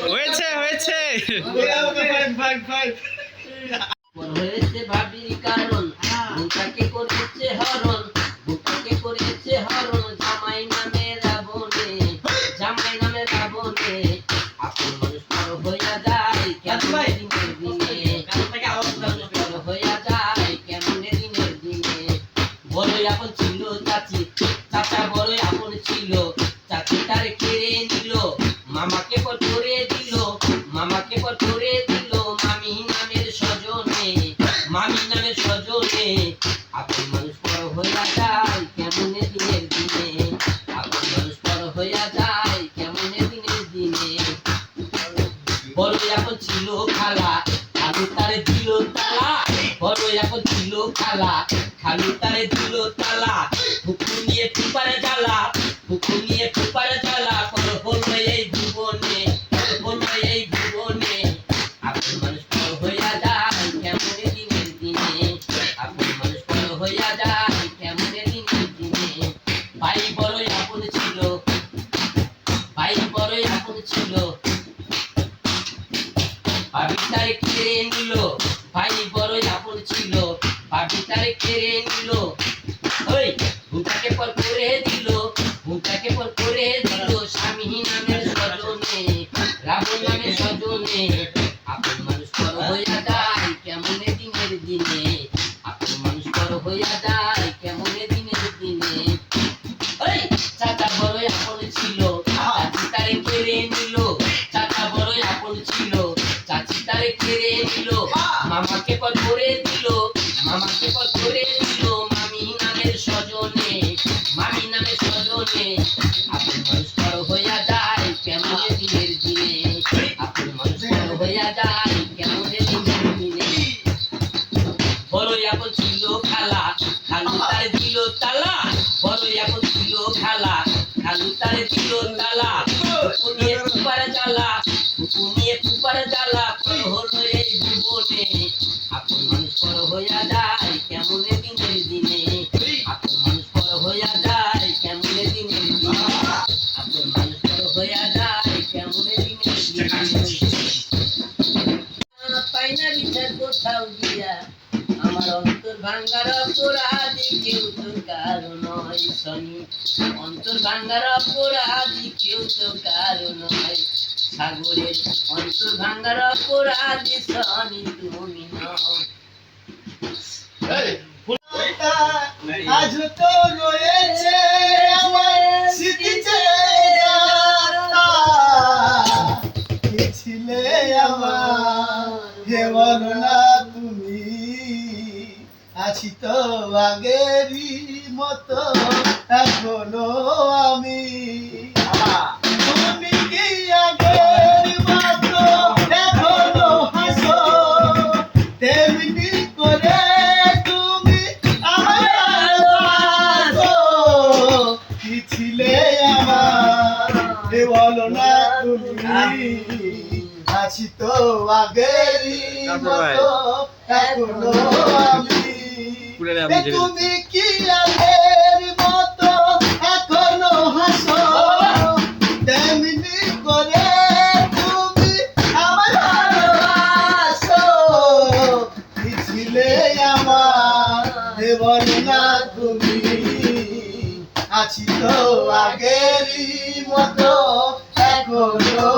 হয়েছে হয়েছে হয়েছে ভাবির কারণ বুকাকে করেছে হরণ বুকাকে করেছে হরণ জামাই নামে রাবণে জামাই নামে রাবণে আপন মানুষ পর হইয়া যায় কেমন দিনের দিনে মানুষ পর হইয়া যায় কেমন দিনের দিনে বড়ই আপন ছিল চাচি চাচা বড়ই আপন ছিল চাচি তারে কেড়ে নিল মামাকে পর করে দিল মামাকে পর করে দিল মামি নামের স্বজনে মামি নামের স্বজনে আপন মানুষ পর হইয়া যায় কেমন দিনের দিনে আপন মানুষ পর হইয়া যায় কেমন দিনের দিনে বড়ই আপন ছিল খালা খালু তারে দিল তালা বড়ই আপন ছিল খালা খালু তারে দিল তালা ফুকু নিয়ে ফুপারে জ্বালা ফুকু নিয়ে ফুপারে জ্বালা পর হলো এই জীবনে হলো এই জীবনে আপন মানুষ পর হইয়া যায় কেমন দিনের দিনে আপন মানুষ পর হইয়া যায় কেমন দিনের দিনে ভাই বড়ই আপন ছিল ভাই বড়ই আপন ছিল ভাবি তারে কেড়ে নিল ভাই বড়ই আপন ছিল ভাবি তারে কেড়ে নিল ওই ভূতাকে পর করে দিল ভূতাকে পর করে দিল স্বামী নামের স্বজনে রাবণ নামের স্বজনে আপন মানুষ পর হইয়া যায় কেমন দিনের দিনে আপন মানুষ পর হইয়া যায় কেমন দিনের দিনে ওই চাচা বড়ই আপন ছিল চাচি তারে কেড়ে নিল চাচা বড়ই আপন ছিল চাচি তারে কেড়ে নিল মামাকে পর করে দিল মামাকে পর করে দিল মামি নামের স্বজনে মামি নামের স্বজনে আপন মানুষ পর হইয়া যায় কেমন দিনের দিনে আপন মানুষ পর হইয়া যায় কেমন দিনের দিনে বড়ই আপন ছিল খালা খালু তারে দিল তালা বড়ই আপন ছিল খালা খালু তারে দিল তালা ফুকু নিয়ে ফুপারে জ্বালা ফুকু নিয়ে ফুপারে জ্বালা পর হলো এই জীবনে আপন মানুষ পর হইয়া যায় কেমন দিনের দিনে আপন মানুষ পর হইয়া যায় কেমন দিনের দিনে আপন মানুষ পর হইয়া যায় কেমন দিনের দিনে পাইনা বিচার কোথাও গিয়া আমার অন্তর ভাঙ্গার অপরাধী কেউ তো কারো নয় শনি অন্তর ভাঙ্গার অপরাধী কেউ তো কারো নয় সাগরের অন্তর ভাঙ্গার অপরাধী শনি তুমি নও আজ তো রয়েছে আমার স্মৃতিতে ছিলে আমার হে বলনা তুমি আছি তো আগেরই মতো এখনো আমি তুমি কি আগের মতো এখনো হাসো তেমনি করে তুমি আমার ভালোবাসো কি ছিলে আমার হে বলো না তুমি আছি তো আগেরই মতো এখনো আমি তুমি কি আগের মতো এখনো হাসো তেমনি করে তুমি আমার ভালোবাসো কি দেবর না তুমি আছি তো আগেরই মতো এখনো